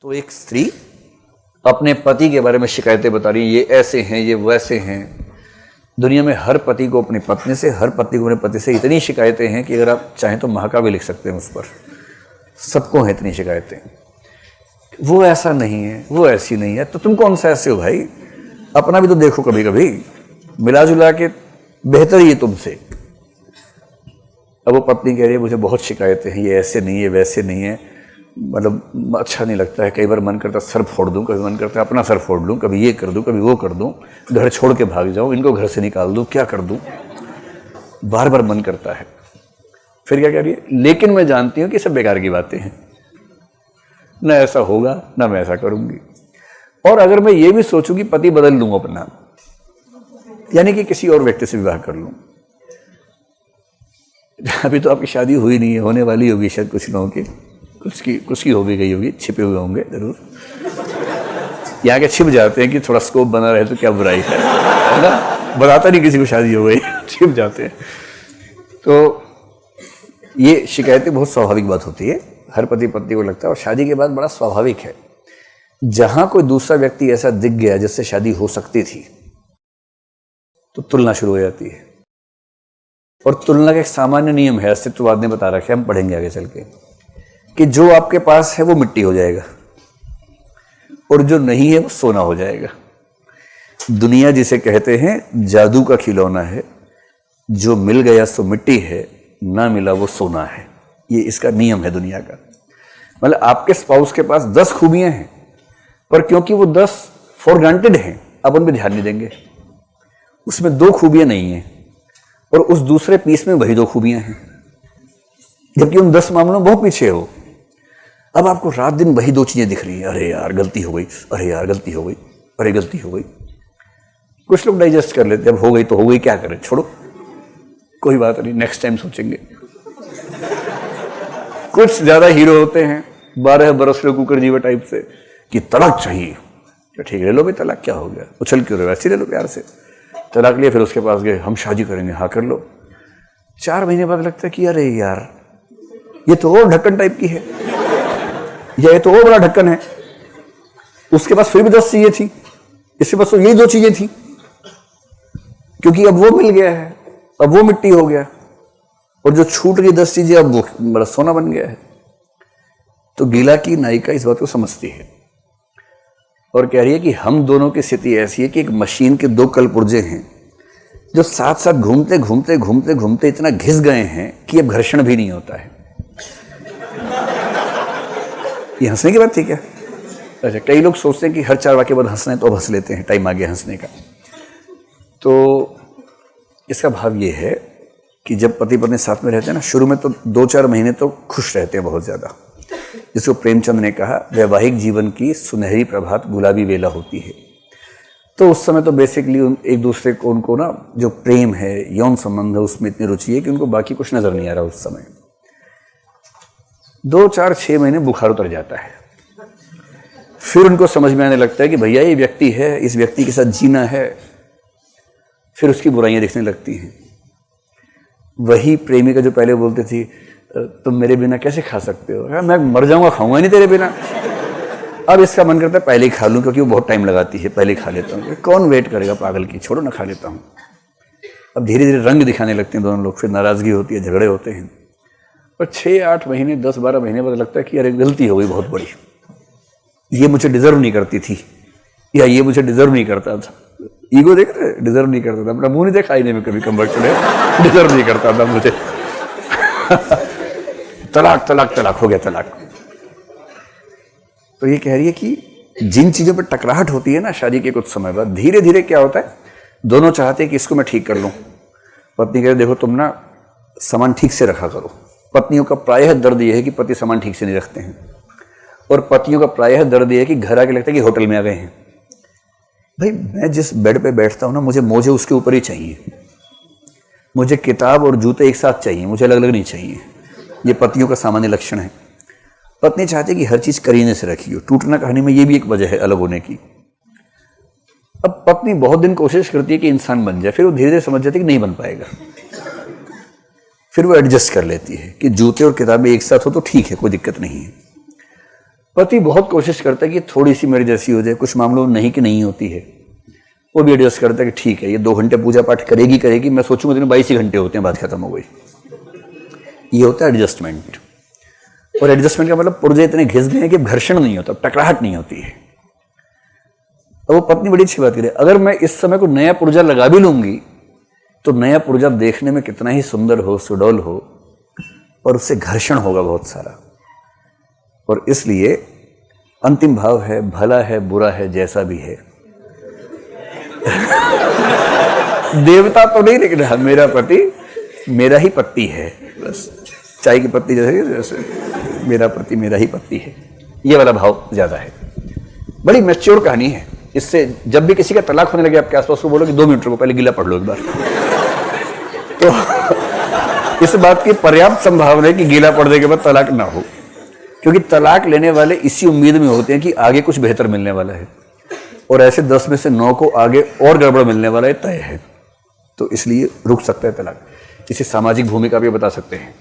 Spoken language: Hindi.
तो एक स्त्री अपने पति के बारे में शिकायतें बता रही है, ये ऐसे हैं, ये वैसे हैं। दुनिया में हर पति को अपनी पत्नी से, हर पति को अपने पति से इतनी शिकायतें हैं कि अगर आप चाहें तो महाकाव्य लिख सकते हैं उस पर। सबको हैं इतनी शिकायतें। वो ऐसा नहीं है, वो ऐसी नहीं है, तो तुम कौन सा ऐसे हो भाई? अपना भी तो देखो कभी कभी, मिला जुला के बेहतर ही है तुमसे। अब वो पत्नी कह रही है मुझे बहुत शिकायतें हैं, ये ऐसे नहीं है, वैसे नहीं है, मतलब अच्छा नहीं लगता है। कई बार मन करता है सर फोड़ दूं, कभी मन करता है अपना सर फोड़ लूं, कभी ये कर दूं, कभी वो कर दूं, घर छोड़ के भाग जाऊं, इनको घर से निकाल दूं, क्या कर दूं, बार बार मन करता है। फिर क्या कह रही है? लेकिन मैं जानती हूं कि सब बेकार की बातें हैं, ना ऐसा होगा ना मैं ऐसा करूंगी। और अगर मैं ये भी सोचूं कि पति बदल लूं अपना, यानी कि किसी और व्यक्ति से विवाह कर लूं, अभी तो आपकी शादी हुई नहीं है, होने वाली होगी शायद कुछ लोगों की, कुछ की हो भी गई होगी, छिपे हुए होंगे जरूर। यहाँ के छिप जाते हैं कि थोड़ा स्कोप बना रहे तो क्या बुराई है ना, बताता नहीं किसी को शादी हो गई, छिप जाते हैं। तो ये शिकायतें बहुत स्वाभाविक बात होती है, हर पति पत्नी को लगता है, और शादी के बाद बड़ा स्वाभाविक है। जहां कोई दूसरा व्यक्ति ऐसा दिख गया जिससे शादी हो सकती थी, तो तुलना शुरू हो जाती है। और तुलना का एक सामान्य नियम है, अस्तित्ववाद ने बता रखा है, हम पढ़ेंगे आगे चल के, कि जो आपके पास है वो मिट्टी हो जाएगा और जो नहीं है वो सोना हो जाएगा। दुनिया जिसे कहते हैं जादू का खिलौना है, जो मिल गया सो मिट्टी है, ना मिला वो सोना है। ये इसका नियम है दुनिया का। मतलब आपके स्पाउस के पास 10 खूबियां हैं, पर क्योंकि वो 10 फॉर ग्रांटेड हैं, आप उन पर ध्यान नहीं देंगे। उसमें 2 खूबियां नहीं हैं और उस दूसरे पीस में वही 2 खूबियां हैं, जबकि उन 10 मामलों में बहुत पीछे हो। अब आपको रात दिन वही 2 चीजें दिख रही हैं, अरे यार गलती हो गई, अरे यार गलती हो गई, अरे गलती हो गई। कुछ लोग डाइजेस्ट कर लेते हैं, अब हो गई तो हो गई, क्या करें, छोड़ो, कोई बात नहीं, नेक्स्ट टाइम सोचेंगे। कुछ ज्यादा हीरो होते हैं, 12 बरस के कुकर जीवा टाइप से, कि तलाक चाहिए। तो ठीक है, ले लो भाई तलाक, क्या हो गया, उछल क्यों रहे, वैसे ले लो प्यार से। तलाक लिया, फिर उसके पास गए, हम शादी करेंगे, हाँ कर लो। 4 महीने बाद लगता है कि अरे यार ये तो और ढक्कन टाइप की है, या ये तो और बड़ा ढक्कन है। उसके पास फिर भी 10 चीजें थी, इसके पास तो यही 2 चीजें थी, क्योंकि अब वो मिल गया है, अब वो मिट्टी हो गया, और जो छूट गई 10 चीजें अब वो बड़ा सोना बन गया है। तो गीला की नायिका इस बात को समझती है और कह रही है कि हम दोनों की स्थिति ऐसी है कि एक मशीन के 2 कलपुर्जे हैं जो साथ साथ घूमते घूमते घूमते घूमते इतना घिस गए हैं कि अब घर्षण भी नहीं होता है। ये हंसने की बात थी क्या? अच्छा, कई लोग सोचते हैं कि हर 4 वाक्य बाद हंसना है तो अब हंस लेते हैं, टाइम आ गया हंसने का। तो इसका भाव ये है कि जब पति पत्नी साथ में रहते हैं ना, शुरू में तो 2-4 महीने तो खुश रहते हैं बहुत ज्यादा, जिसको प्रेमचंद ने कहा वैवाहिक जीवन की सुनहरी प्रभात गुलाबी वेला होती है। तो उस समय तो बेसिकली एक दूसरे को, उनको ना जो प्रेम है, यौन संबंध है, उसमें इतनी रुचि है कि उनको बाकी कुछ नजर नहीं आ रहा उस समय। 2-4-6 महीने बुखार उतर जाता है, फिर उनको समझ में आने लगता है कि भैया ये व्यक्ति है, इस व्यक्ति के साथ जीना है। फिर उसकी बुराइयां दिखने लगती हैं। वही प्रेमिका जो पहले बोलती थी तुम मेरे बिना कैसे खा सकते हो, मैं मर जाऊंगा, खाऊंगा नहीं तेरे बिना, अब इसका मन करता है पहले ही खा लूं, क्योंकि वो बहुत टाइम लगाती है, पहले ही खा लेता हूँ, कौन वेट करेगा पागल की, छोड़ो ना, खा लेता हूँ। अब धीरे धीरे रंग दिखाने लगते हैं दोनों लोग, फिर नाराजगी होती है, झगड़े होते हैं। और 6-8 महीने 10-12 महीने बाद लगता है कि अरे गलती हो गई बहुत बड़ी, ये मुझे डिजर्व नहीं करती थी, या ये मुझे डिजर्व नहीं करता था। ईगो देख रहे, डिजर्व नहीं करता था, अपना मुंह नहीं देखा आईने में कभी, कंबल चढ़े, डिजर्व नहीं करता था मुझे। तलाक तलाक तलाक हो गया, तलाक। तो ये कह रही है कि जिन चीजों पर टकराहट होती है ना शादी के कुछ समय बाद, धीरे धीरे क्या होता है, दोनों चाहते हैं कि इसको मैं ठीक कर लूं। पत्नी कह रही देखो तुम ना सामान ठीक से रखा करो। पत्नियों का प्रायः दर्द यह है कि पति सामान ठीक से नहीं रखते हैं, और पतियों का प्रायः दर्द यह है कि घर आके लगता है कि होटल में आ गए हैं। भाई मैं जिस बेड पे बैठता हूं ना, मुझे मोजे उसके ऊपर ही चाहिए, मुझे किताब और जूते एक साथ चाहिए, मुझे अलग अलग नहीं चाहिए। ये पतियों का सामान्य लक्षण है। पत्नी चाहती है कि हर चीज करीने से रखी हो। टूटना कहानी में ये भी एक वजह है अलग होने की। अब पत्नी बहुत दिन कोशिश करती है कि इंसान बन जाए, फिर वो धीरे धीरे समझ जाती है कि नहीं बन पाएगा, फिर वो एडजस्ट कर लेती है कि जूते और किताबें एक साथ हो तो ठीक है, कोई दिक्कत नहीं है। पति बहुत कोशिश करता है कि थोड़ी सी मेरी जैसी हो जाए, कुछ मामलों में नहीं कि नहीं होती है, वो भी एडजस्ट करता है कि ठीक है ये 2 घंटे पूजा पाठ करेगी, मैं सोचूंगा दिन 22 ही घंटे होते हैं, बात खत्म हो गई। ये होता है एडजस्टमेंट। और एडजस्टमेंट का मतलब पुर्जे इतने घिस गए हैं कि घर्षण नहीं होता, टकराहट नहीं होती है। अब वो पत्नी बड़ी अच्छी बात करे, अगर मैं इस समय को नया पुर्जा लगा भी लूंगी तो नया पुर्जा देखने में कितना ही सुंदर हो, सुडौल हो, और उससे घर्षण होगा बहुत सारा। और इसलिए अंतिम भाव है भला है बुरा है जैसा भी है। देवता तो नहीं, लेकिन हाँ मेरा पति मेरा ही पति है, बस चाय की पत्ती जैसे मेरा पति मेरा ही पति है, ये वाला भाव ज्यादा है। बड़ी मैच्योर कहानी है। इससे जब भी किसी का तलाक होने लगे आपके आसपास को बोलो कि 2 मिनट रुको, पहले गिला पढ़ लो एक बार। तो इस बात की पर्याप्त संभावना है कि गीला पढ़ने के बाद तलाक ना हो, क्योंकि तलाक लेने वाले इसी उम्मीद में होते हैं कि आगे कुछ बेहतर मिलने वाला है, और ऐसे 10 में से 9 को आगे और गड़बड़ मिलने वाला है, तय है। तो इसलिए रुक सकता है तलाक। इसे सामाजिक भूमिका भी बता सकते हैं।